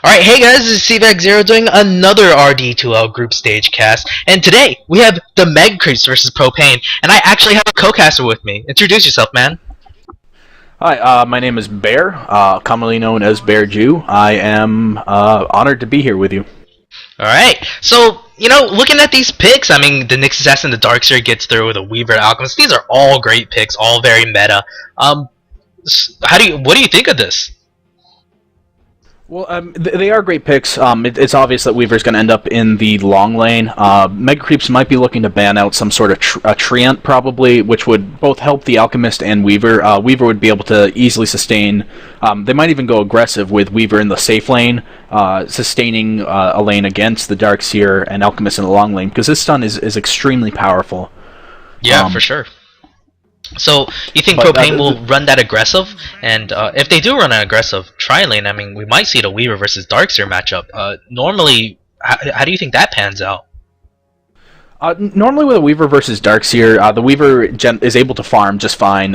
Alright, hey guys, this is CVAC0 doing another RD2L group stage cast, and today we have TheMegaCreeps versus Propane, and I actually have a co-caster with me. Introduce yourself, man. Hi, my name is Bear, commonly known as Bear Jew. I am honored to be here with you. Alright, so, looking at these picks, I mean, the Nyx Assassin, the Darkseer gets through, the Weaver Alchemist, these are all great picks, all very meta. What do you think of this? Well, they are great picks. It's obvious that Weaver's going to end up in the long lane. MegaCreeps might be looking to ban out some sort of Treant, probably, which would both help the Alchemist and Weaver. Weaver would be able to easily sustain. They might even go aggressive with Weaver in the safe lane, sustaining a lane against the Darkseer and Alchemist in the long lane, because this stun is extremely powerful. Yeah, for sure. So, you think Propane will run that aggressive? And if they do run an aggressive tri-lane, I mean, we might see the Weaver versus Darkseer matchup. Normally, how do you think that pans out? Normally with a Weaver versus Darkseer, the Weaver is able to farm just fine.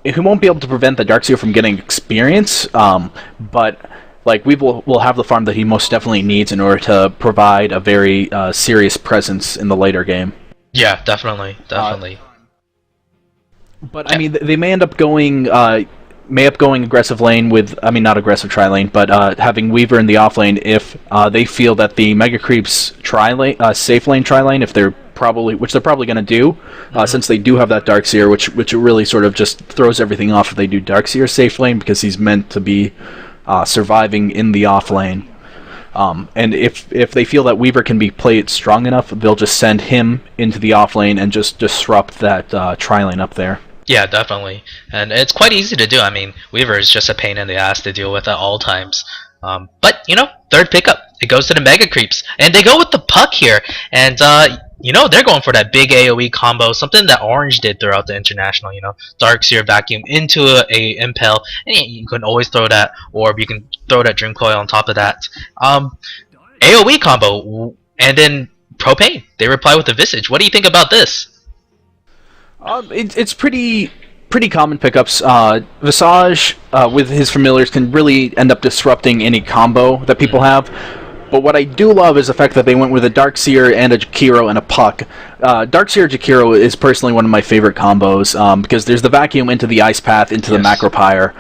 He won't be able to prevent the Darkseer from getting experience, but like Weaver will have the farm that he most definitely needs in order to provide a very serious presence in the later game. Yeah, definitely. But I mean, they may end up going aggressive lane with, I mean, not aggressive tri lane, but having Weaver in the off lane if they feel that the MegaCreeps tri lane, safe lane tri lane, which they're probably going to do, since they do have that Darkseer, which really sort of just throws everything off if they do Darkseer safe lane, because he's meant to be surviving in the off lane. And if they feel that Weaver can be played strong enough, they'll just send him into the off lane and just disrupt that tri lane up there. Yeah, definitely. And it's quite easy to do. I mean, Weaver is just a pain in the ass to deal with at all times. But, third pickup. It goes to the MegaCreeps. And they go with the Puck here. And, they're going for that big AoE combo. Something that Orange did throughout the International, Darkseer Vacuum into a Impel. And you can always throw that orb. You can throw that Dream Coil on top of that. AoE combo. And then Propane. They reply with the Visage. What do you think about this? It's pretty common pickups. Visage with his familiars can really end up disrupting any combo that people have. But what I do love is the fact that they went with a Darkseer and a Jakiro and a Puck. Darkseer Jakiro is personally one of my favorite combos because there's the vacuum into the Ice Path into the Macro Pyre.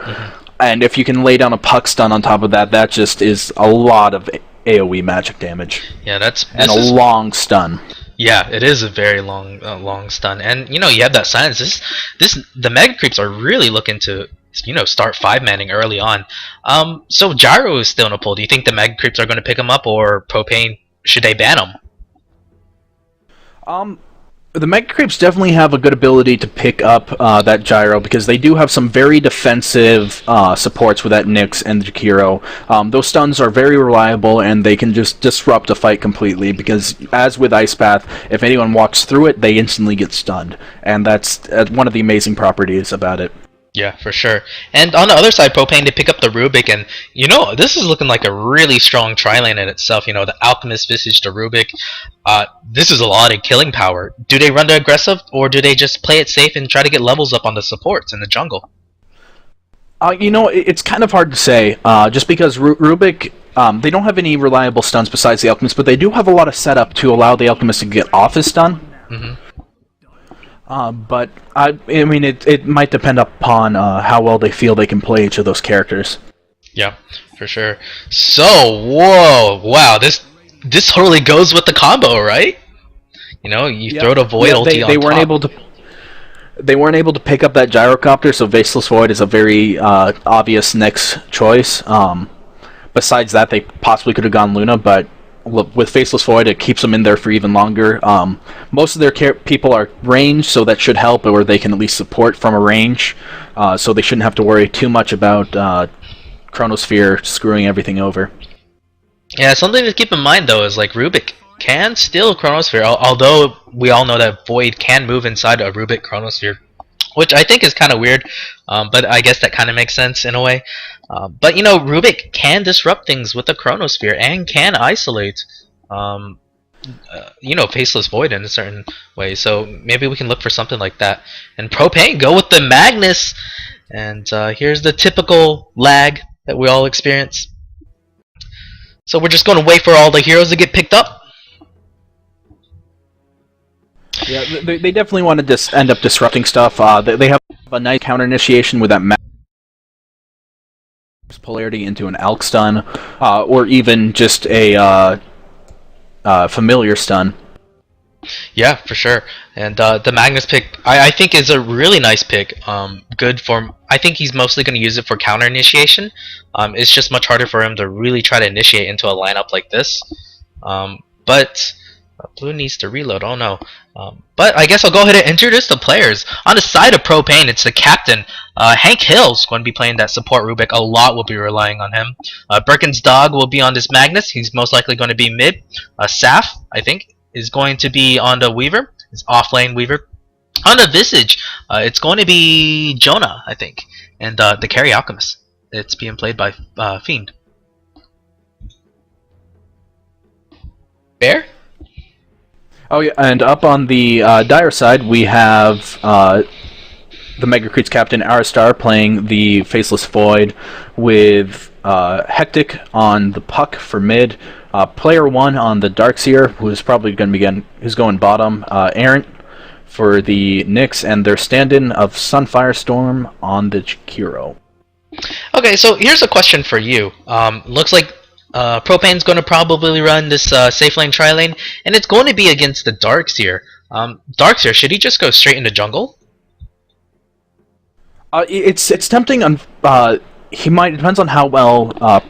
And if you can lay down a Puck stun on top of that, that just is a lot of AoE magic damage. Yeah, long stun. Yeah, it is a very long stun, and you have that silence. The MegaCreeps are really looking to start 5-manning early on. So Gyro is still in a pull. Do you think the MegaCreeps are going to pick him up, or Propane, should they ban him? The MegaCreeps definitely have a good ability to pick up that Gyro, because they do have some very defensive supports with that Nyx and Jakiro. Those stuns are very reliable, and they can just disrupt a fight completely, because as with Ice Path, if anyone walks through it, they instantly get stunned. And that's one of the amazing properties about it. Yeah, for sure. And on the other side, Propane, they pick up the Rubik, and this is looking like a really strong tri-lane in itself. The Alchemist Visage to Rubik. This is a lot of killing power. Do they run the aggressive, or do they just play it safe and try to get levels up on the supports in the jungle? It's kind of hard to say, just because Rubik, they don't have any reliable stuns besides the Alchemist, but they do have a lot of setup to allow the Alchemist to get off his stun. But I mean, it might depend upon how well they feel they can play each of those characters. Yeah, for sure. So, wow, this totally goes with the combo, right? You throw the Void ulti on they weren't top. able to. They weren't able to pick up that Gyrocopter, so Faceless Void is a very obvious next choice. Besides that, they possibly could have gone Luna, but with Faceless Void, it keeps them in there for even longer. Most of their people are ranged, so that should help, or they can at least support from a range, so they shouldn't have to worry too much about Chronosphere screwing everything over. Yeah, something to keep in mind, though, is like Rubik can steal Chronosphere, although we all know that Void can move inside a Rubik Chronosphere, which I think is kind of weird, but I guess that kind of makes sense in a way. But Rubik can disrupt things with the Chronosphere and can isolate, Faceless Void in a certain way. So maybe we can look for something like that. And Propane, go with the Magnus, and here's the typical lag that we all experience. So we're just going to wait for all the heroes to get picked up. Yeah, they definitely want to end up disrupting stuff. They have a nice counter initiation with that max polarity into an Alk stun, or even just a familiar stun. Yeah, for sure. And the Magnus pick, I think, is a really nice pick. Good for. I think he's mostly going to use it for counter initiation. It's just much harder for him to really try to initiate into a lineup like this. But Blue needs to reload. Oh no. But I guess I'll go ahead and introduce the players. On the side of Propane, it's the captain. Hank Hill's going to be playing that support Rubik. A lot will be relying on him. Birkin's dog will be on this Magnus. He's most likely going to be mid. Saf, I think, is going to be on the Weaver. It's off-lane Weaver. On the Visage, it's going to be Jonah, I think. And the Carry Alchemist. It's being played by Fiend. Bear? Oh yeah, and up on the Dire side, we have the TheMegaCreeps captain Aristar playing the Faceless Void with Hectic on the Puck for mid. Player 1 on the Darkseer, who's probably going to be who's going bottom. Errant for the Nyx, and their stand-in of Sunfire Storm on the Chikiro. Okay, so here's a question for you. Looks like Propane's going to probably run this safe lane, tri lane, and it's going to be against the Darkseer. Darkseer, should he just go straight into jungle? It's tempting. He might. It depends on how well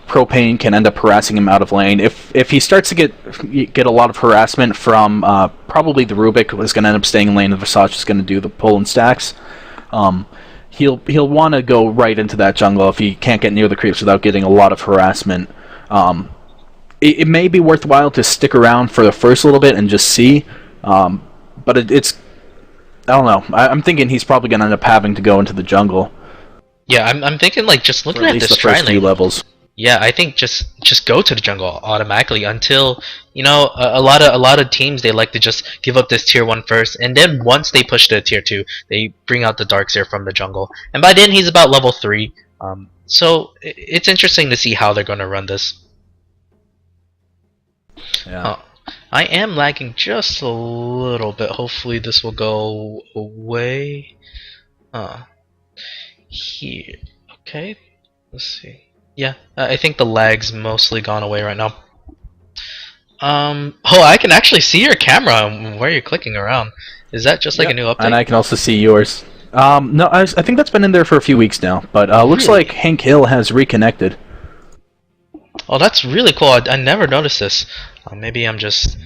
Propane can end up harassing him out of lane. If he starts to get a lot of harassment from probably the Rubik is going to end up staying in lane, and Versace is going to do the pull and stacks. He'll want to go right into that jungle if he can't get near the creeps without getting a lot of harassment. It may be worthwhile to stick around for the first little bit and just see, but it's I don't know. I'm thinking he's probably going to end up having to go into the jungle. Yeah, I'm thinking like just looking at this the first few levels. Yeah, I think just go to the jungle automatically until a lot of teams, they like to just give up this tier 1 first, and then once they push to tier 2, they bring out the Darkseer from the jungle, and by then he's about level 3. So it's interesting to see how they're going to run this. Yeah. I am lagging just a little bit. Hopefully this will go away. Here. Okay. Let's see. Yeah, I think the lag's mostly gone away right now. Oh, I can actually see your camera where you're clicking around. Is that just like a new update? And I can also see yours. No, I think that's been in there for a few weeks now, but looks Really? like Hank Hill has reconnected. Oh, that's really cool. I never noticed this. Maybe I'm just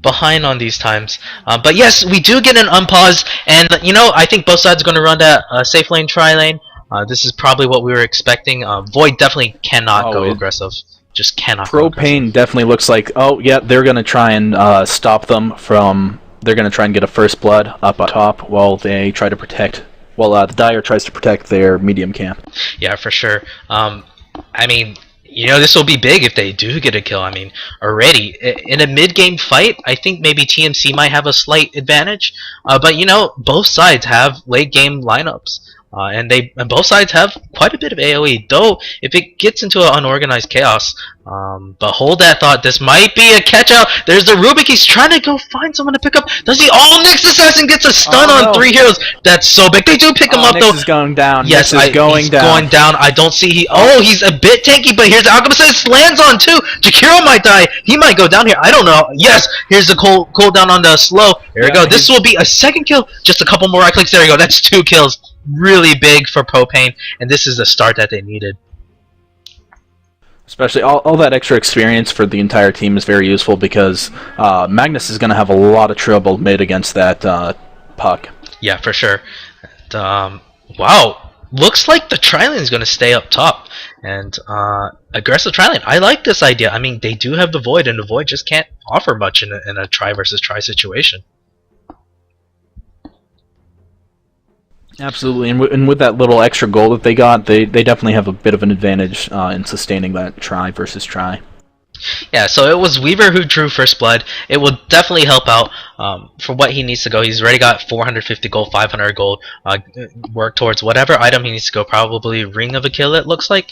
behind on these times. But yes, we do get an unpause, and I think both sides are going to run that safe lane, tri lane. This is probably what we were expecting. Void definitely cannot go aggressive. Just cannot. Propane definitely looks like, oh yeah, they're going to try and stop them from. They're going to try and get a first blood up top while they try to protect. While the Dire tries to protect their medium camp. Yeah, for sure. I mean, this will be big if they do get a kill. I mean, already in a mid-game fight, I think maybe TMC might have a slight advantage. But both sides have late-game lineups. And both sides have quite a bit of AoE, though if it gets into an unorganized chaos, but hold that thought, this might be a catch out. There's the Rubik, he's trying to go find someone to pick up. Does he? Oh, Nyx Assassin gets a stun on 3 heroes. That's so big. They do pick him up, Nyx though. Is going down. Yes, he's going down. I don't see he's a bit tanky, but here's Alchemist lands on 2. Jakiro might die. He might go down here. I don't know. Yes, here's the cooldown on the slow. Here we go. This will be a second kill. Just a couple more right clicks. There we go. That's 2 kills. Really big for Propane, and this is the start that they needed. Especially all that extra experience for the entire team is very useful because Magnus is going to have a lot of trouble mid against that puck. Yeah, for sure. And, wow, looks like the tri-lane is going to stay up top. And aggressive tri-lane. I like this idea. I mean, they do have the Void, and the Void just can't offer much in a tri versus tri situation. Absolutely, and with that little extra goal that they got, they definitely have a bit of an advantage in sustaining that try versus try. Yeah, so it was Weaver who drew first blood. It will definitely help out for what he needs to go. He's already got 450 gold, 500 gold. Work towards whatever item he needs to go. Probably Ring of Achille, it looks like.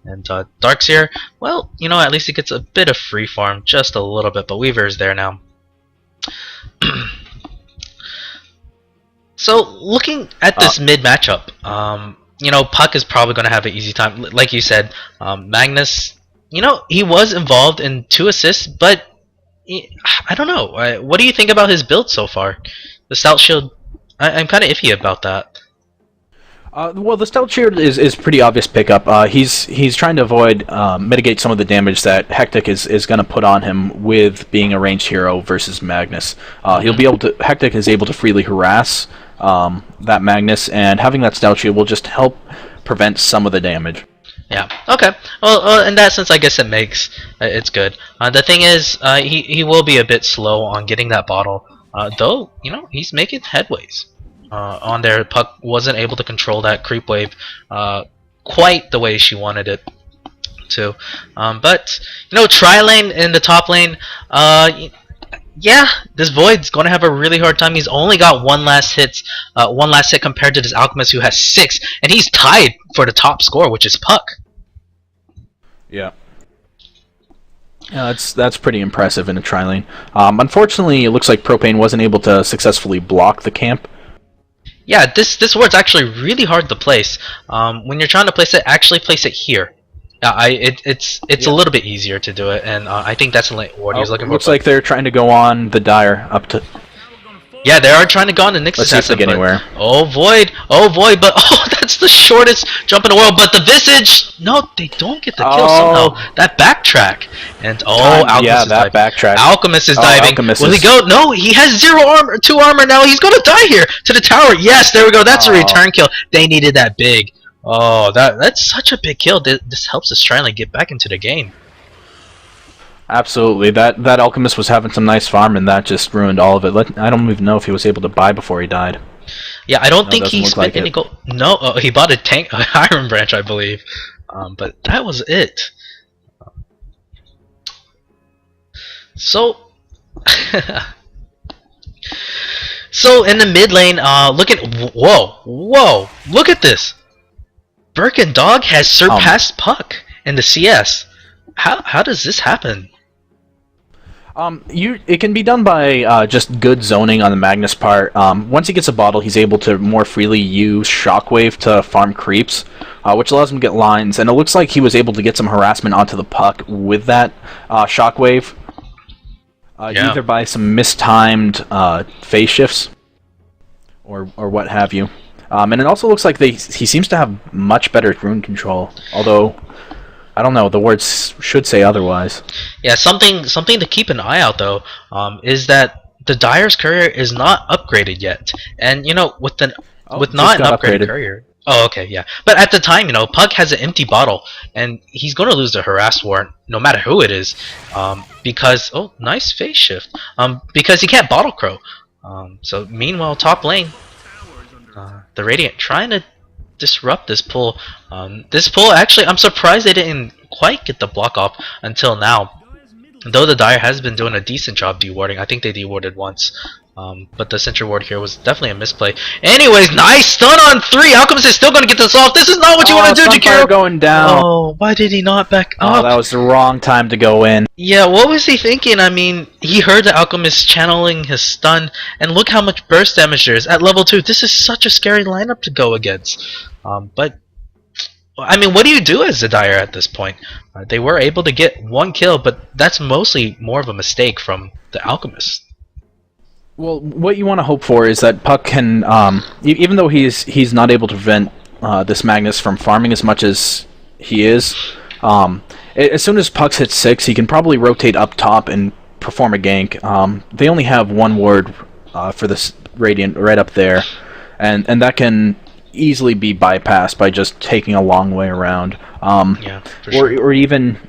And Darkseer, well, at least he gets a bit of free farm, just a little bit. But Weaver is there now. So looking at this mid matchup, Puck is probably going to have an easy time. Like you said, Magnus. He was involved in 2 assists, but I don't know. What do you think about his build so far? The Stout Shield, I'm kind of iffy about that. Well, the Stout Shield is pretty obvious pickup. He's trying to avoid mitigate some of the damage that Hectic is going to put on him with being a ranged hero versus Magnus. He'll be able to. Hectic is able to freely harass that Magnus, and having that Stout Shield will just help prevent some of the damage. Yeah. Okay. Well, in that sense, I guess it's good. The thing is, he will be a bit slow on getting that bottle. Though he's making headways. On there, Puck wasn't able to control that creep wave quite the way she wanted it to. But tri-lane in the top lane. Yeah, this Void's going to have a really hard time. He's only got one last hit compared to this Alchemist who has 6, and he's tied for the top score, which is Puck. Yeah. Yeah, that's pretty impressive in a tri-lane. Unfortunately, it looks like Propane wasn't able to successfully block the camp. Yeah, this ward's actually really hard to place. When you're trying to place it, actually place it here. It's a little bit easier to do it, and I think that's what he's looking for. Looks like they're trying to go on the Dire up to. Yeah, they are trying to go on the Nyx Let's see if they get anywhere. Oh Void, but that's the shortest jump in the world. But the Visage, no, they don't get the kill somehow. That backtrack, and Alchemist is diving. Backtrack. Alchemist is diving. Alchemist Will he go? No, he has 0 armor, 2 armor now. He's gonna die here to the tower. Yes, there we go. That's a return kill. They needed that big. Oh, that's such a big kill. This helps us try and get back into the game. Absolutely. That Alchemist was having some nice farm, and that just ruined all of it. I don't even know if he was able to buy before he died. Yeah, I don't think he spent any gold. No, he bought a tank, Iron Branch, I believe. But that was it. So, so in the mid lane, whoa, look at this. Birkin Dog has surpassed Puck in the CS. How does this happen? It can be done by just good zoning on the Magnus part. Once he gets a bottle, he's able to more freely use Shockwave to farm creeps, which allows him to get lines. And it looks like he was able to get some harassment onto the Puck with that Shockwave, either by some mistimed phase shifts or what have you. And it also looks like he seems to have much better rune control, although I don't know, the words should say otherwise. Yeah, something to keep an eye out though, is that the Dire's Courier is not upgraded yet. And with not an upgraded courier. Oh, okay, yeah. But at the time, Pug has an empty bottle, and he's going to lose the harass warrant, no matter who it is, because nice phase shift, because he can't bottle crow. So meanwhile, top lane, the Radiant trying to disrupt this pull. This pull, actually, I'm surprised they didn't quite get the block off until now. Though the Dire has been doing a decent job dewarding. I think they dewarded once. But the Sentry Ward here was definitely a misplay. Anyways, nice stun on 3. Alchemist is still going to get this off. This is not what you want to do, Jakiro. Going down. Oh, why did he not back up? Oh, that was the wrong time to go in. Yeah, what was he thinking? I mean, he heard the Alchemist channeling his stun, and look how much burst damage there is at level 2. This is such a scary lineup to go against. But I mean, what do you do as the Dire at this point? They were able to get 1 kill, but that's mostly more of a mistake from the Alchemist. Well, what you want to hope for is that Puck can, even though he's not able to prevent this Magnus from farming as much as he is, as soon as Puck hits 6, he can probably rotate up top and perform a gank. They only have 1 ward for this Radiant right up there, and that can easily be bypassed by just taking a long way around. Yeah, for sure. Or even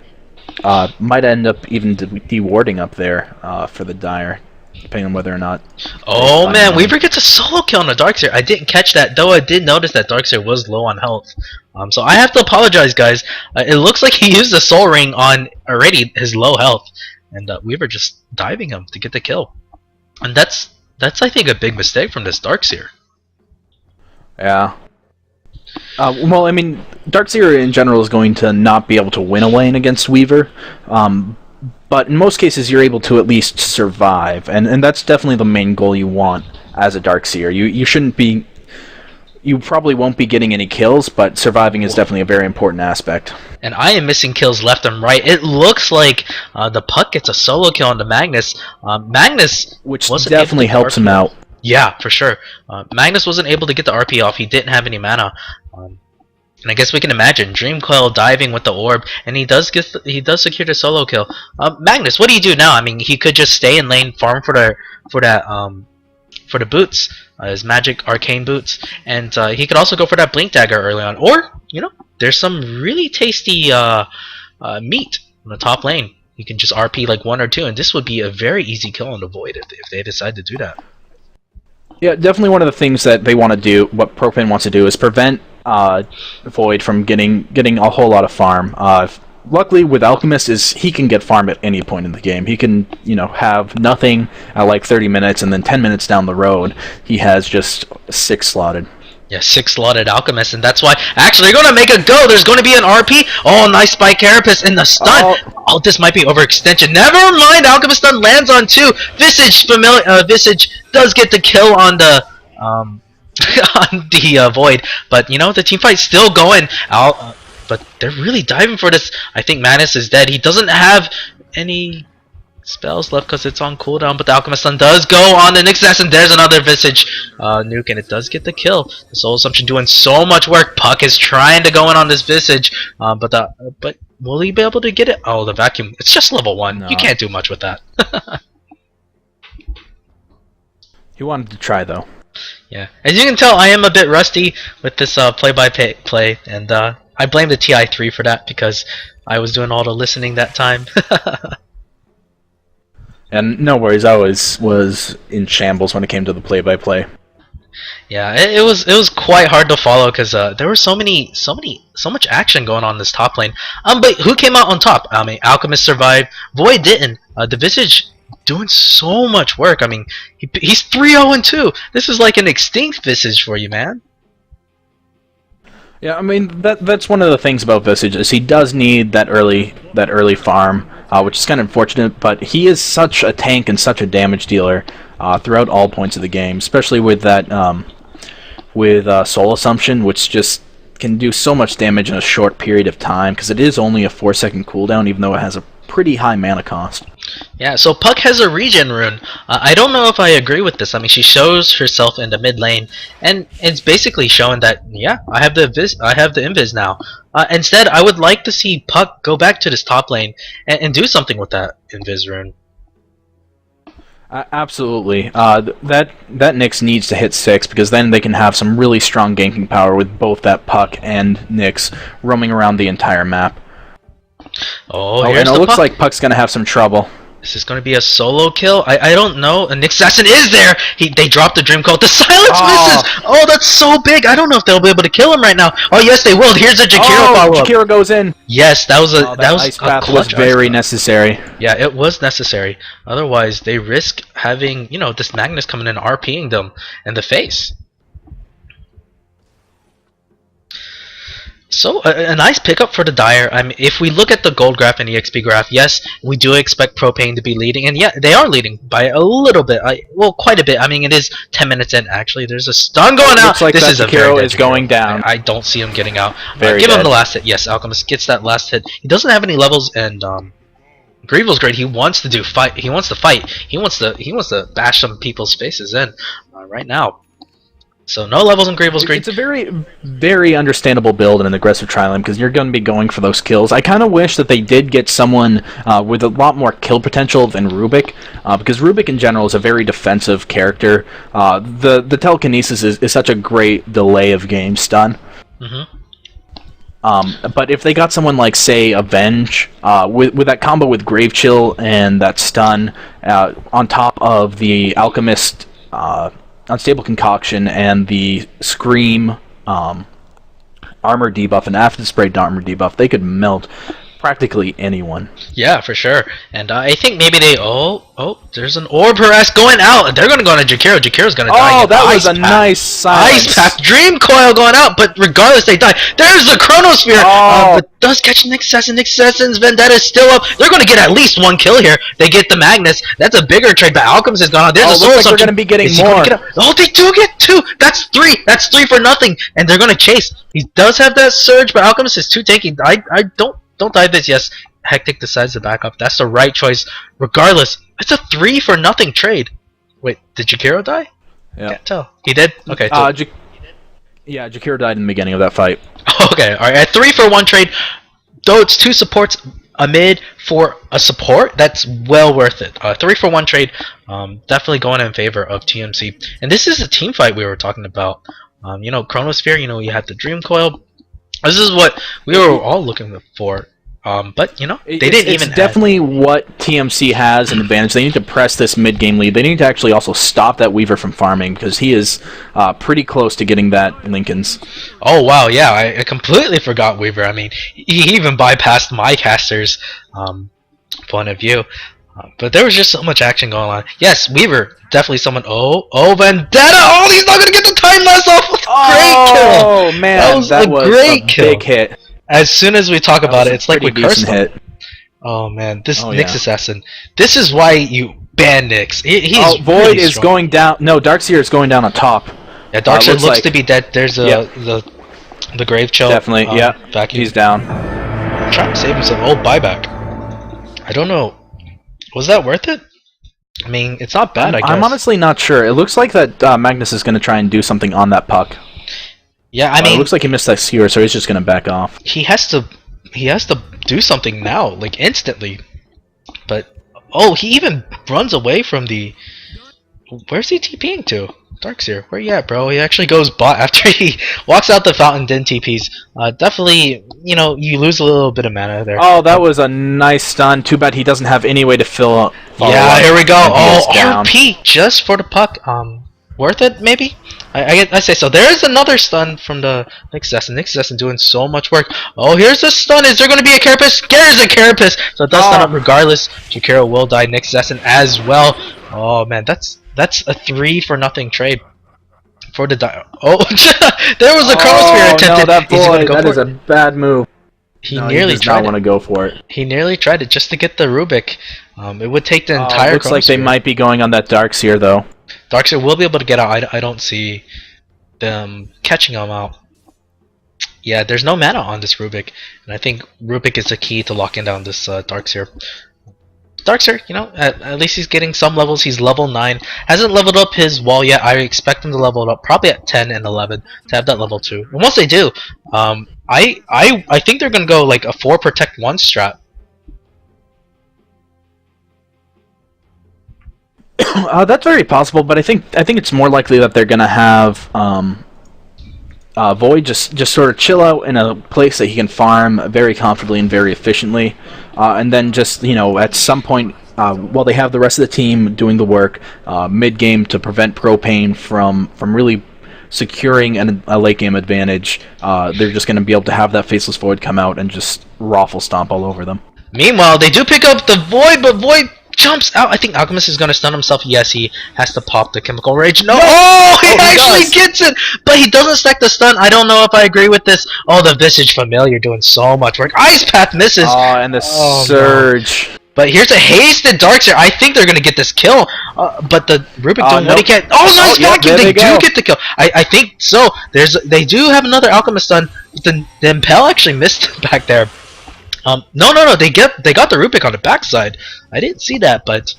might end up even dewarding up there for the Dire. depending on whether or not. Oh man, Weaver gets a solo kill on the Darkseer. I didn't catch that, though I did notice that Darkseer was low on health. So I have to apologize, guys. It looks like he used the Soul Ring on already his low health, and Weaver just diving him to get the kill. And that's I think a big mistake from this Darkseer. Yeah. Well, I mean, Darkseer in general is going to not be able to win a lane against Weaver, but in most cases you're able to at least survive, and that's definitely the main goal you want as a Darkseer. You shouldn't be... You probably won't be getting any kills, but surviving is definitely a very important aspect. And I am missing kills left and right. It looks like the Puck gets a solo kill on the Magnus. Magnus... Which definitely helps him out. Yeah, for sure. Magnus wasn't able to get the RP off. He didn't have any mana. And I guess we can imagine Dreamcoil diving with the orb, and he does secure the solo kill. Magnus, what do you do now? I mean, he could just stay in lane, farm for the boots, his magic arcane boots, and he could also go for that blink dagger early on. Or there's some really tasty meat on the top lane. You can just RP like 1 or 2, and this would be a very easy kill on the Void if they decide to do that. Yeah, definitely one of the things that they want to do, what Propane wants to do, is prevent Void from getting a whole lot of farm. Luckily, with Alchemist, he can get farm at any point in the game. He can, have nothing at like 30 minutes, and then 10 minutes down the road, he has just 6 slotted. Yeah, 6 slotted Alchemist, and that's why... Actually, they're going to make a go! There's going to be an RP! Oh, nice spike Carapace in the stun! Oh, this might be overextension. Never mind! Alchemist stun lands on 2! Visage does get the kill on the... on the Void. But, the team fight's still going. But they're really diving for this. I think Manus is dead. He doesn't have any spells left because it's on cooldown, but the Alchemist Stun does go on the next assassin. There's another Visage nuke, and it does get the kill. The Soul Assumption doing so much work. Puck is trying to go in on this Visage, but will he be able to get it? Oh, the vacuum. It's just level 1. No. You can't do much with that. He wanted to try, though. Yeah. As you can tell, I am a bit rusty with this play-by-play, and I blame the TI3 for that because I was doing all the listening that time. And no worries, I was in shambles when it came to the play-by-play. Yeah, it was quite hard to follow because there was so much action going on in this top lane. But who came out on top? I mean, Alchemist survived. Void didn't. The Visage doing so much work. I mean, he's 3-0-2. This is like an extinct Visage for you, man. Yeah, I mean that's one of the things about Visage is he does need that early farm, which is kind of unfortunate. But he is such a tank and such a damage dealer throughout all points of the game, especially with that Soul Assumption, which just can do so much damage in a short period of time because it is only a 4-second cooldown, even though it has a pretty high mana cost. Yeah, so Puck has a regen rune. I don't know if I agree with this. I mean, she shows herself in the mid lane, and it's basically showing that, yeah, I have the invis now. Instead, I would like to see Puck go back to this top lane and do something with that invis rune. Absolutely. That Nyx needs to hit 6 because then they can have some really strong ganking power with both that Puck and Nyx roaming around the entire map. Oh, and it looks like Puck's gonna have some trouble. This is going to be a solo kill? I don't know. And Nick Assassin is there! They dropped the Dream Coat. The silence misses! Oh, that's so big! I don't know if they'll be able to kill him right now. Oh, yes, they will. Here's a Jakiro follow-up. Jakiro goes in. Yes, that was a ice path was very necessary. Yeah, it was necessary. Otherwise, they risk having, this Magnus coming in and RPing them in the face. So, a nice pickup for the Dire. I mean, if we look at the gold graph and the XP graph, yes, we do expect Propane to be leading, and yeah, they are leading by a little bit. Well, quite a bit. I mean, it is 10 minutes in, actually. There's a stun going out. Looks like this is a very is going down. I don't see him getting out. Give him the last hit. Yes, Alchemist gets that last hit. He doesn't have any levels, and Greevil's great. He wants to fight. He wants to fight. He wants to bash some people's faces in right now. So no levels in Greevil's great. It's a very, very understandable build in an aggressive tri-lane because you're going to be going for those kills. I kind of wish that they did get someone with a lot more kill potential than Rubik, because Rubik in general is a very defensive character. The telekinesis is such a great delay of game stun. But if they got someone like, say, Avenge, with that combo with Grave Chill and that stun, on top of the Alchemist Unstable Concoction and the Scream armor debuff and Acid Spray armor debuff, they could melt practically anyone. Yeah, for sure. And I think maybe they... there's an orb harass going out. They're going to go into Jakiro. Jakiro's going to die. Oh, that was a nice silence. Ice Path. Dream Coil going out, but regardless, they die. There's the Chronosphere. But does catch Nick Sesson. Nick Sesson's Vendetta is still up. They're going to get at least one kill here. They get the Magnus. That's a bigger trade, but Alchemist is gone out. There's a Soul looks like they're going to be getting more. Oh, they do get 2. That's 3. That's 3 for nothing. And they're going to chase. He does have that Surge, but Alchemist is too tanky. I don't die this. Yes, Hectic decides to back up. That's the right choice. Regardless, it's a 3 for nothing trade. Wait, did Jakiro die? Yeah. Can't tell. He did? Okay. Yeah, Jakiro died in the beginning of that fight. Okay, alright. At 3 for 1 trade, though it's 2 supports, a mid for a support, that's well worth it. 3 for 1 trade, definitely going in favor of TMC. And this is a team fight we were talking about. Chronosphere, you had the Dream Coil. This is what we were all looking for. But they didn't even. It's definitely what TMC has an advantage. They need to press this mid-game lead. They need to actually also stop that Weaver from farming because he is pretty close to getting that Lincoln's. Oh wow, yeah, I completely forgot Weaver. I mean, he even bypassed my caster's point of view. But there was just so much action going on. Yes, Weaver, definitely someone. Oh, Vendetta! Oh, he's not gonna get the time lapse off. Great kill! Oh man, that was a big hit. As soon as we talk about it, it's like we cursed him. Hit. Oh man, this Nyx assassin. This is why you ban Nyx. He's Void really is going down. No, Darkseer is going down on top. Yeah, Darkseer looks to be dead. There's the Grave Chill. Definitely, vacuum. He's down. I'm trying to save himself. Oh, buyback. I don't know. Was that worth it? I mean, it's not bad, I guess. I'm honestly not sure. It looks like that Magnus is going to try and do something on that puck. Yeah, I mean, it looks like he missed that skewer, so he's just going to back off. He has to do something now, like instantly. But he even runs away from the. Where's he TPing to? Darkseer, where you at, bro? He actually goes bot after he walks out the fountain, then TPs. Definitely, you lose a little bit of mana there. Oh, that was a nice stun. Too bad he doesn't have any way to fill up. Yeah, here we go. Oh, RP just for the puck. Worth it, maybe? I say so. There is another stun from the Nyx Assassin. Nyx Assassin doing so much work. Oh, here's the stun. Is there going to be a Carapace? There's a Carapace. So it does stun up regardless. Jakiro will die. Nyx Assassin as well. Oh man, that's a 3 for nothing trade. For the there was a Chronosphere attempted. No, that is a bad move. He nearly does tried not want to go for it. He nearly tried it just to get the Rubik. It would take the entire. Looks like they might be going on that Darkseer though. Darkseer will be able to get out. I don't see them catching him out. Yeah, there's no mana on this Rubik, and I think Rubik is the key to locking down this Darkseer. Darkseer, at least he's getting some levels. He's level 9. Hasn't leveled up his wall yet. I expect him to level it up probably at 10 and 11 to have that level 2. And once they do, I think they're gonna go like a 4 protect 1 strat. That's very possible, but I think it's more likely that they're gonna have Void just sort of chill out in a place that he can farm very comfortably and very efficiently, and then just at some point while they have the rest of the team doing the work mid game to prevent Propane from really securing a late game advantage, they're just going to be able to have that Faceless Void come out and just raffle stomp all over them. Meanwhile, they do pick up the Void, but Void jumps out. I think Alchemist is going to stun himself. Yes, he has to pop the Chemical Rage. No! He actually gets it! But he doesn't stack the stun. I don't know if I agree with this. Oh, the Visage Familiar doing so much work. Ice Path misses! Oh, and the Surge. No. But here's a hasted Darkseer. I think they're going to get this kill. But the Rubik doing what he can. Oh, nice vacuum! They do get the kill. I think so. They do have another Alchemist stun. The Impel actually missed back there. No. They got the Rubik on the backside. I didn't see that, but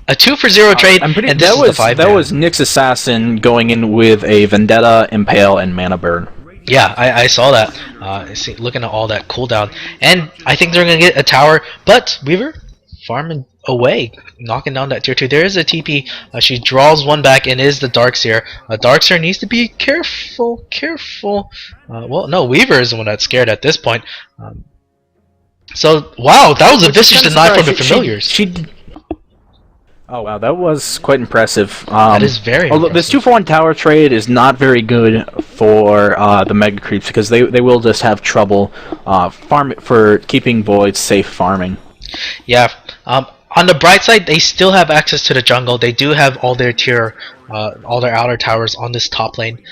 a 2 for 0 trade. That was Nyx Assassin going in with a Vendetta, Impale, and Mana Burn. Yeah, I saw that. Looking at all that cooldown, and I think they're gonna get a tower. But Weaver farming. away, knocking down that tier 2. There is a TP. She draws one back and is the Darkseer. Darkseer needs to be careful, careful. Well, no, Weaver is the one that's scared at this point. So, wow, that was a vicious deny from the familiars. Oh wow, that was quite impressive. That is very impressive. This 2-for-1 tower trade is not very good for the MegaCreeps because they will just have trouble for keeping Voids safe farming. Yeah. On the bright side, they still have access to the jungle. They do have all their all their outer towers on this top lane.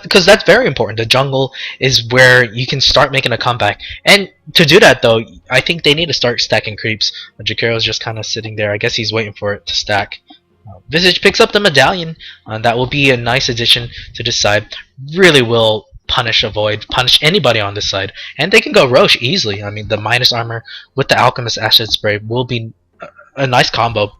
Because that's very important. The jungle is where you can start making a comeback. And to do that, though, I think they need to start stacking creeps. Jakiro's just kind of sitting there. I guess he's waiting for it to stack. Visage picks up the medallion. That will be a nice addition to this side. Really will punish a Void, punish anybody on this side. And they can go Roche easily. I mean, the minus armor with the Alchemist Acid Spray will be a nice combo.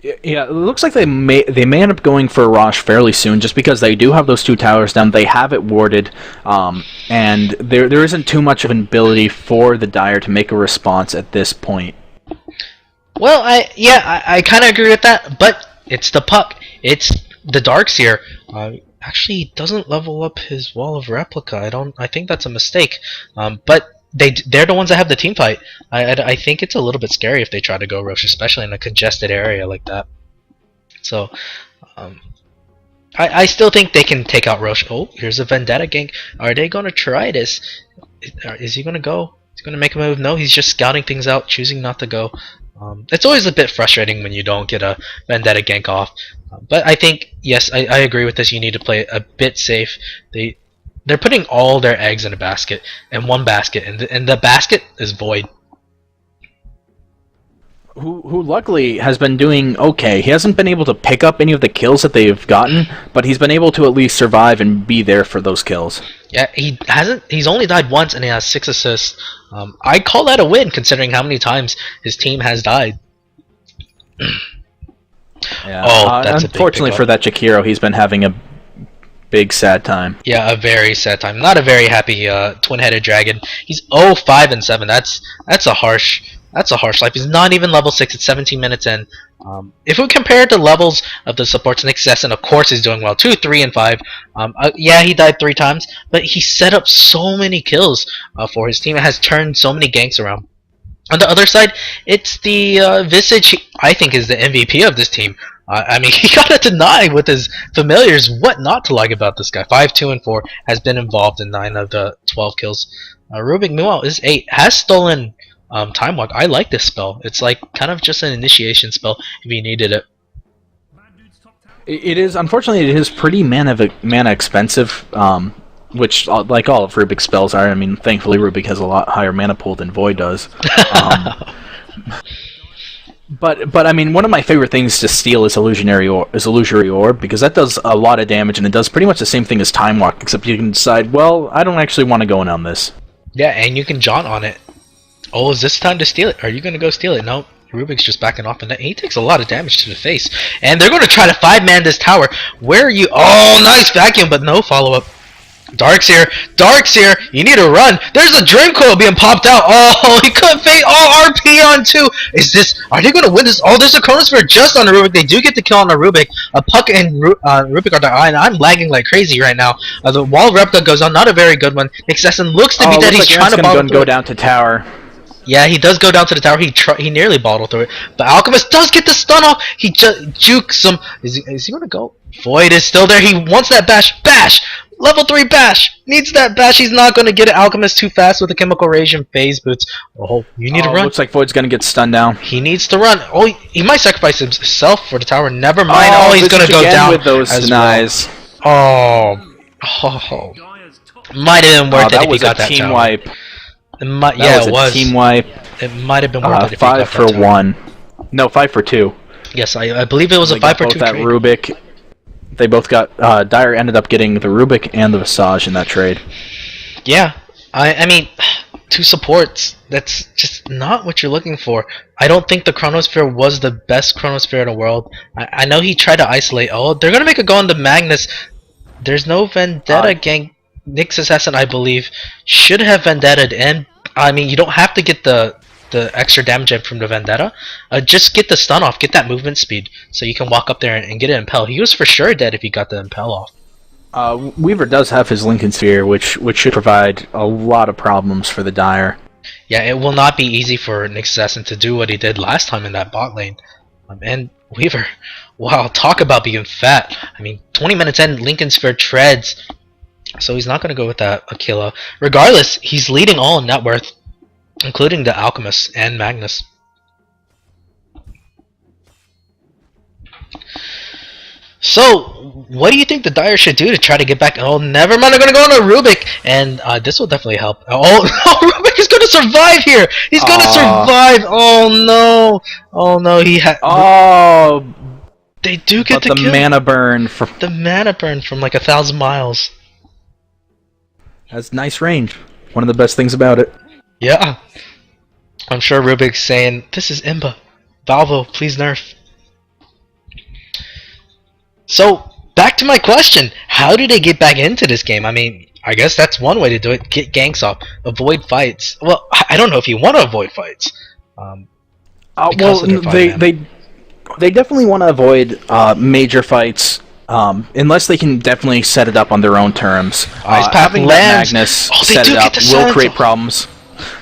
Yeah, it looks like they may end up going for Roche fairly soon, just because they do have those 2 towers down. They have it warded, and there isn't too much of an ability for the Dire to make a response at this point. Well, I kind of agree with that, but it's the Puck. It's the Darkseer. Actually, doesn't level up his Wall of Replica. I think that's a mistake. But they're the ones that have the team fight. I think it's a little bit scary if they try to go Roche, especially in a congested area like that. So, I still think they can take out Roche. Oh, here's a Vendetta gank. Are they gonna try this? Is he gonna go? Is he gonna make a move? No, he's just scouting things out, choosing not to go. It's always a bit frustrating when you don't get a Vendetta gank off. But I think, yes, I agree with this. You need to play a bit safe. They're putting all their eggs in a basket, in one basket, and the basket is Void. Who luckily has been doing okay. He hasn't been able to pick up any of the kills that they've gotten, but he's been able to at least survive and be there for those kills. Yeah, he's only died once and he has 6 assists. I call that a win considering how many times his team has died. Yeah. Oh, that's unfortunately for that Jakiro, he's been having a big sad time. Yeah, a very sad time. Not a very happy twin-headed dragon. He's 0-5-7. That's a harsh life. He's not even level 6. It's 17 minutes in. If we compare the levels of the supports, Nick Sesson, of course, is doing well. 2, 3, and 5. Yeah, he died 3 times, but he set up so many kills for his team. It has turned so many ganks around. On the other side, it's the Visage, I think, is the MVP of this team. I mean, he got a deny with his familiars. What not to like about this guy? 5, 2, and 4 has been involved in 9 of the 12 kills. Rubik, meanwhile, is 8. Has stolen Time Walk. I like this spell. It's like kind of just an initiation spell if you needed it. It is. Unfortunately, it is pretty mana expensive. Which, like all of Rubik's spells are. I mean, thankfully Rubik has a lot higher mana pool than Void does. But I mean, one of my favorite things to steal is Illusory Orb, because that does a lot of damage, and it does pretty much the same thing as Time Walk, except you can decide, well, I don't actually want to go in on this. Yeah, and you can jaunt on it. Oh, is this time to steal it? Are you going to go steal it? No. Rubik's just backing off, and he takes a lot of damage to the face. And they're going to try to 5-man this tower. Where are you? Oh, nice vacuum, but no follow-up. Darkseer, you need to run. There's a Dream Coil being popped out. Oh, he couldn't fade. Oh, RP on 2. Are they going to win this? Oh, there's a Chronosphere just on the Rubik. They do get the kill on the Rubik. A Puck and Rubik are dying. I'm lagging like crazy right now. The wall replica goes on. Not a very good one. Nick Sesson looks to be dead. He's trying to go down to tower. Yeah, he does go down to the tower. He nearly bottled through it. But Alchemist does get the stun off. He jukes him. Is he going to go? Void is still there. He wants that bash. Bash! Level 3 bash! Needs that bash. He's not going to get it. Alchemist too fast with the Chemical Rage and Phase Boots. Oh, you need to run. Looks like Void's going to get stunned down. He needs to run. Oh, he might sacrifice himself for the tower. Never mind. Oh, he's going to go down with those denies. Well. Oh. Might have been worth it if he got that team wipe. It was. Team wipe. It might have been worth it if 5 for 1. No, 5 for 2. Yes, I believe it was a 5 for 2 that trade. Rubik. They both got. Dire ended up getting the Rubik and the Visage in that trade. Yeah, I mean, 2 supports. That's just not what you're looking for. I don't think the Chronosphere was the best Chronosphere in the world. I know he tried to isolate. Oh, they're gonna make a go on the Magnus. There's no Vendetta gang. Nyx Assassin, I believe, should have Vendetta, and I mean, you don't have to get the the extra damage in from the Vendetta, just get the stun off, get that movement speed, so you can walk up there and get an impel. He was for sure dead if he got the impel off. Weaver does have his Lincoln Sphere, which should provide a lot of problems for the Dire. Yeah, it will not be easy for Nyx Assassin to do what he did last time in that bot lane. And Weaver, wow, talk about being fat. I mean, 20 minutes in, Lincoln Sphere treads, so he's not going to go with that Aquila. Regardless, he's leading all in net worth, including the Alchemist and Magnus. So, what do you think the Dire should do to try to get back? Oh, never mind, I'm going to go on a Rubik, and this will definitely help. Oh, Rubik is going to survive here! He's going to survive! Oh, no! Oh, no, he had... Oh! They do get the kill. Mana burn from... The mana burn from like 1,000 miles. That's nice range. One of the best things about it. Yeah. I'm sure Rubik's saying, this is Imba. Valvo, please nerf. So, back to my question. How do they get back into this game? I mean, I guess that's one way to do it. Get ganks off. Avoid fights. Well, I don't know if you want to avoid fights. Well, they definitely want to avoid major fights. Unless they can definitely set it up on their own terms. Having that Magnus set it up will create problems.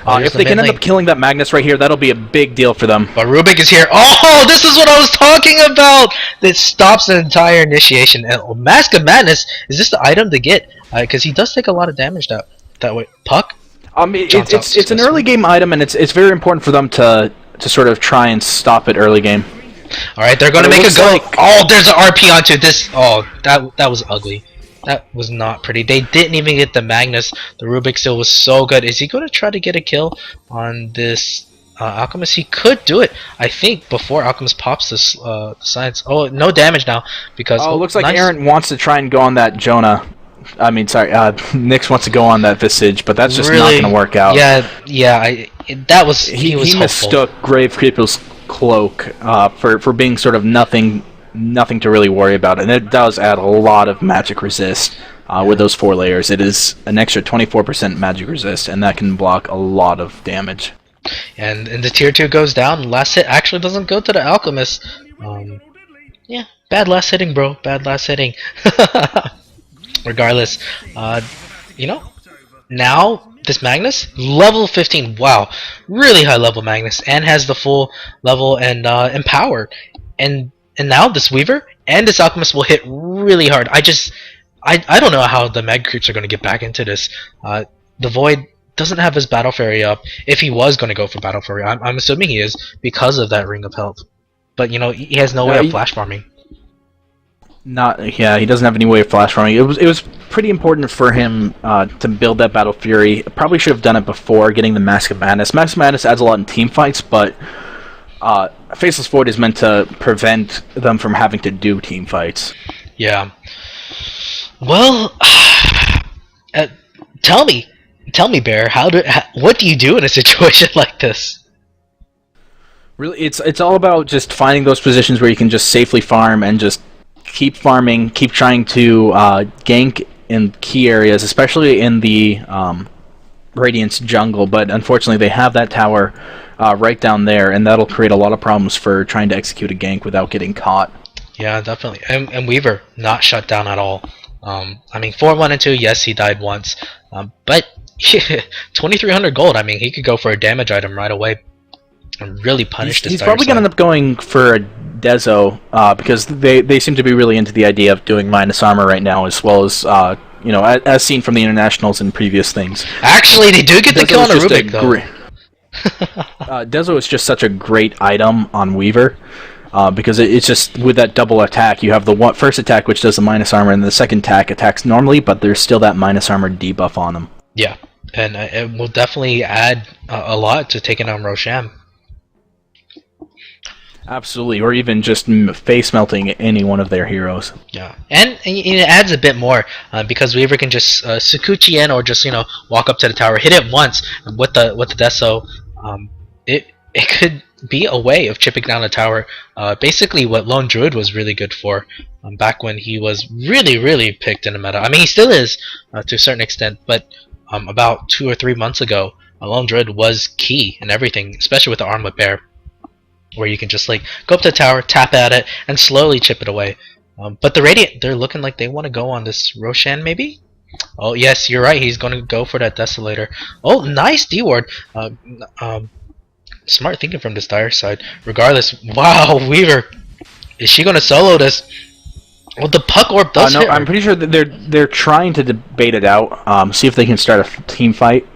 If they can end up killing that Magnus right here, that'll be a big deal for them. But Rubik is here. Oh, this is what I was talking about! That stops the entire initiation. And Mask of Madness, is this the item to get? Because he does take a lot of damage that way. Puck? It's an early game item, and it's very important for them to sort of try and stop it early game. Alright, they're going to make a go. Oh, there's an RP onto this. Oh, that was ugly. That was not pretty. They didn't even get the Magnus. The Rubik still was so good. Is he going to try to get a kill on this Alchemist? He could do it, I think, before Alchemist pops this science. Oh, no damage now. Because it looks like Aaron wants to try and go on that Jonah. I mean, sorry, Nyx wants to go on that Visage, but that's just not going to work out. Yeah, that was... He mistook Gravekeeper's cloak for being sort of nothing to really worry about, and it does add a lot of magic resist with those 4 layers. It is an extra 24% magic resist, and that can block a lot of damage. And the tier 2 goes down. Last hit actually doesn't go to the Alchemist. Yeah, bad last hitting, bro. Bad last hitting. Regardless, you know, now this Magnus, level 15. Wow, really high level Magnus, and has the full level and empower. And now this Weaver and this Alchemist will hit really hard. I don't know how the MegaCreeps are going to get back into this. The Void doesn't have his Battle Fairy up. If he was going to go for Battle Fairy, I'm assuming he is because of that Ring of Health. But you know, he has no way of flash farming. He doesn't have any way of flash farming. It was pretty important for him to build that Battle Fury. Probably should have done it before getting the Mask of Madness. Mask of Madness adds a lot in team fights, but Faceless Void is meant to prevent them from having to do team fights. Yeah. Well, tell me, Bear, what do you do in a situation like this? Really, it's all about just finding those positions where you can just safely farm and just keep farming, keep trying to gank in key areas, especially in the Radiance jungle. But unfortunately, they have that tower right down there, and that'll create a lot of problems for trying to execute a gank without getting caught. Yeah, definitely. And Weaver, not shut down at all. I mean, 4-1 and 2, yes, he died once. But 2,300 gold, I mean, he could go for a damage item right away and really punish this. He's probably going to end up going for a Dezo, because they seem to be really into the idea of doing minus armor right now, as well as, you know, as seen from the internationals and previous things. Actually, they do get the kill on a Rubik, though. Dezo is just such a great item on Weaver. Because it's just, with that double attack, you have the first attack which does the minus armor, and the second attack attacks normally, but there's still that minus armor debuff on them. Yeah, and it will definitely add a lot to taking on Roshan. Absolutely, or even just face melting any one of their heroes. Yeah, and it adds a bit more because Weaver can just Sakuchi in, or just, you know, walk up to the tower, hit it once with the Deso. It could be a way of chipping down the tower. Basically, what Lone Druid was really good for back when he was really picked in the meta. I mean, he still is to a certain extent, but about 2 or 3 months ago, Lone Druid was key in everything, especially with the Armlet Bear, where you can just like go up to the tower, tap at it, and slowly chip it away. But the Radiant, they're looking like they want to go on this Roshan, maybe? Oh, yes, you're right. He's going to go for that Desolator. Oh, nice D-Ward. Smart thinking from this dire side. Regardless, wow, Weaver. Is she going to solo this? Well, the Puck Orb does no, hit her. I'm pretty sure that they're trying to debate it out, see if they can start a team fight.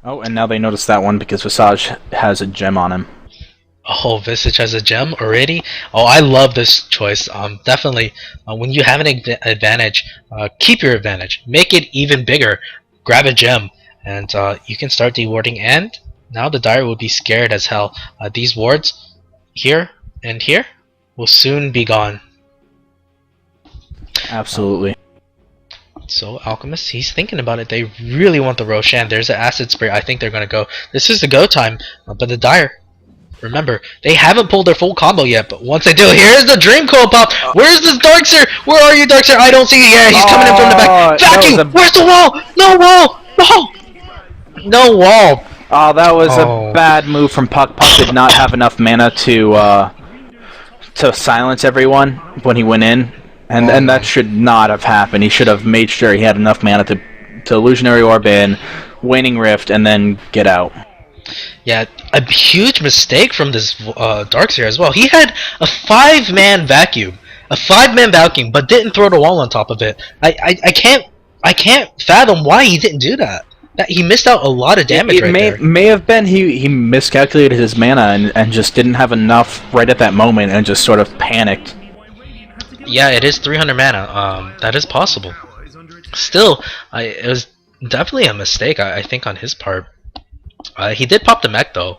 Oh, and now they notice that one because Visage has a gem on him. Oh, Visage has a gem already? Oh, I love this choice. Definitely, when you have an advantage, keep your advantage. Make it even bigger. Grab a gem, and you can start dewarding. And now the Dire will be scared as hell. These wards, here and here, will soon be gone. Absolutely. So Alchemist, he's thinking about it. They really want the Roshan. There's an Acid Spray. I think they're going to go. This is the go time. But the Dire, remember, they haven't pulled their full combo yet. But once they do, here's the Dream Coil pop. Where's this Darkseer? Where are you, Darkseer? I don't see you. Yeah, he's coming in from the back. Vacuum! Where's the wall? No wall! No! No wall! Oh, that was a bad move from Puck. Puck did not have enough mana to silence everyone when he went in. And that should not have happened. He should have made sure he had enough mana to Illusionary Orb in, Waning Rift, and then get out. Yeah, a huge mistake from this Darkseer as well. He had a 5-man vacuum. A 5-man vacuum, but didn't throw the wall on top of it. I can't fathom why he didn't do that. He missed out a lot of damage there. It may have been he miscalculated his mana and just didn't have enough right at that moment and just sort of panicked. Yeah, it is 300 mana. That is possible. Still, it was definitely a mistake, I think, on his part. He did pop the mech, though.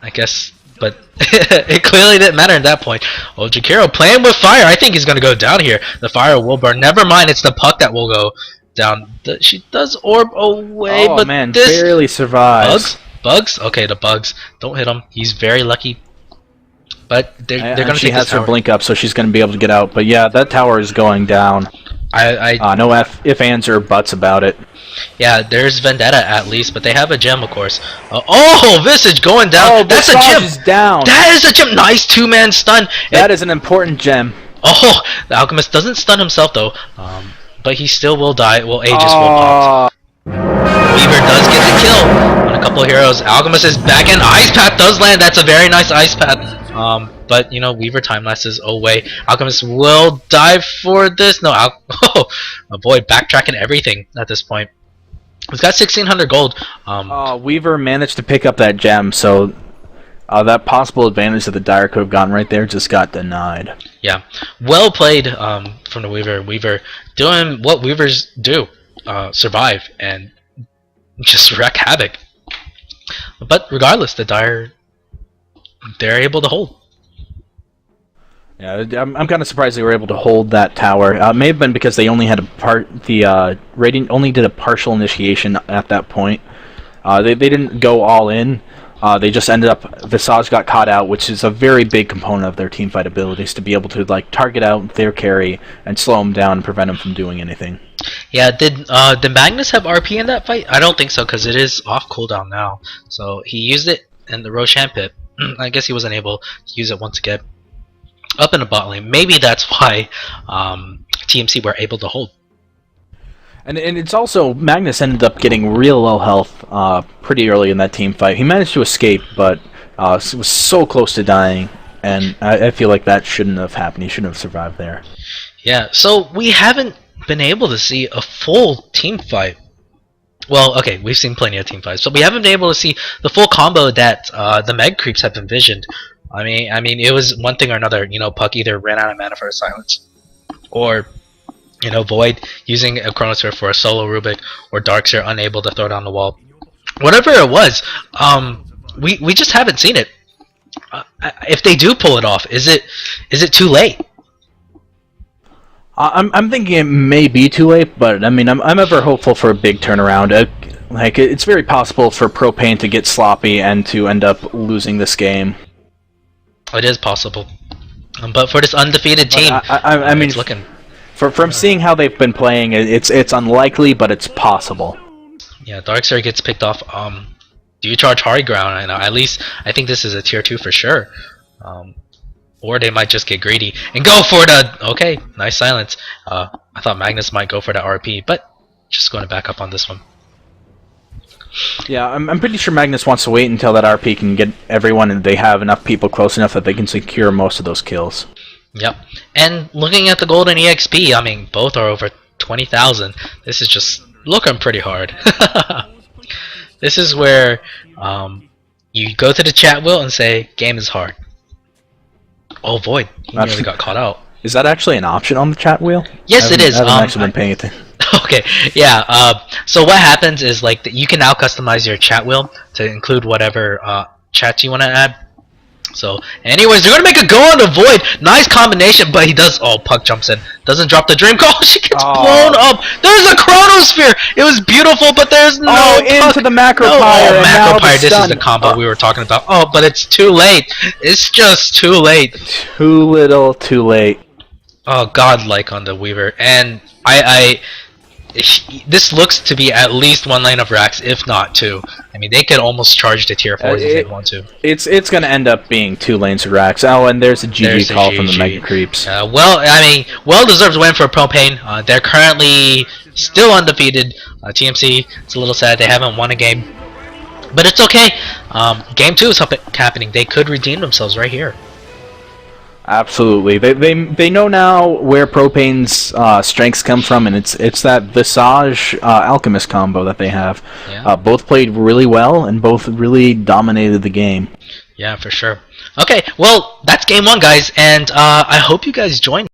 I guess, but it clearly didn't matter at that point. Oh, Jakiro playing with fire. I think he's going to go down here. The fire will burn. Never mind, it's the Puck that will go down. She does orb away, but man, this... barely survives. Bugs? Okay, the bugs. Don't hit him. He's very lucky. But they're going to take She has her blink up, so she's going to be able to get out. But yeah, that tower is going down. No if, ands, or buts about it. Yeah, there's Vendetta at least, but they have a gem, of course. Oh, Visage going down. Oh, that's a gem. Is down. That is a gem. Nice 2-man stun. That is an important gem. Oh, the Alchemist doesn't stun himself though, but he still will die. Well, Aegis will pop. Weaver does get the kill on a couple of heroes. Alchemist is back in. Ice Path does land. That's a very nice Ice Path. But you know, Weaver time lasts away. Alchemist will die for this. No, oh boy, backtracking everything at this point. He's got 1,600 gold. Weaver managed to pick up that gem, so that possible advantage that the Dire could have gotten right there just got denied. Yeah, well played from the Weaver. Weaver doing what Weavers do, survive and just wreak havoc. But regardless, the Dire, they're able to hold. Yeah, I'm kind of surprised they were able to hold that tower. It may have been because they only had Radiant only did a partial initiation at that point. They didn't go all in. They just ended up. Visage got caught out, which is a very big component of their teamfight abilities to be able to like target out their carry and slow them down and prevent them from doing anything. Yeah, did Magnus have RP in that fight? I don't think so, because it is off cooldown now. So he used it in the Roshan pit. I guess he wasn't able to use it once again up in the bot lane. Maybe that's why TMC were able to hold. And it's also, Magnus ended up getting real low health pretty early in that team fight. He managed to escape, but was so close to dying, and I feel like that shouldn't have happened. He shouldn't have survived there. Yeah, so we haven't been able to see a full team fight. Well, okay, we've seen plenty of team fights, but we haven't been able to see the full combo that the TheMegaCreeps have envisioned. I mean, it was one thing or another. You know, Puck either ran out of mana for a silence, or you know, Void using a Chronosphere for a solo Rubik, or Darkseer unable to throw down the wall. Whatever it was, we just haven't seen it. If they do pull it off, is it too late? I'm thinking it may be too late, but I mean, I'm ever hopeful for a big turnaround. Like, it's very possible for Propane to get sloppy and to end up losing this game. It is possible, but for this undefeated team, I mean, it's looking. From seeing how they've been playing, it's unlikely, but it's possible. Yeah, Darkseer gets picked off. Do you charge Hard Ground? I know. At least I think this is a tier 2 for sure. Or they might just get greedy and go for the. Okay, nice silence. I thought Magnus might go for the RP, but just going to back up on this one. Yeah, I'm pretty sure Magnus wants to wait until that RP can get everyone and they have enough people close enough that they can secure most of those kills. Yep. And looking at the golden EXP, I mean, both are over 20,000. This is just looking pretty hard. This is where you go to the chat wheel and say, game is hard. Oh, Void. He nearly got caught out. Is that actually an option on the chat wheel? Yes, it is. I haven't actually been paying attention. Okay, yeah. So what happens is like you can now customize your chat wheel to include whatever chats you want to add. So, anyways, they're gonna make a go on the Void. Nice combination, but he does. Oh, Puck jumps in. Doesn't drop the Dream Call. She gets blown up. There's a Chronosphere. It was beautiful, but there's no. Oh, Puck. into the Macro No. Pyre. Oh, Macro Pyre. This stun. is the combo we were talking about. Oh, but it's too late. It's just too late. Too little, too late. Oh, godlike on the Weaver, and this looks to be at least one lane of racks, if not two. I mean, they could almost charge the tier 4s if they want to. It's going to end up being 2 lanes of racks. Oh, and there's a GG call from the TheMegaCreeps. Well, I mean, well-deserved win for Propane. They're currently still undefeated. TMC, it's a little sad they haven't won a game. But it's okay. Game 2 is happening. They could redeem themselves right here. Absolutely, they know now where Propane's strengths come from, and it's that Visage Alchemist combo that they have. Yeah. Both played really well, and both really dominated the game. Yeah, for sure. Okay, well, that's game 1, guys, and I hope you guys join.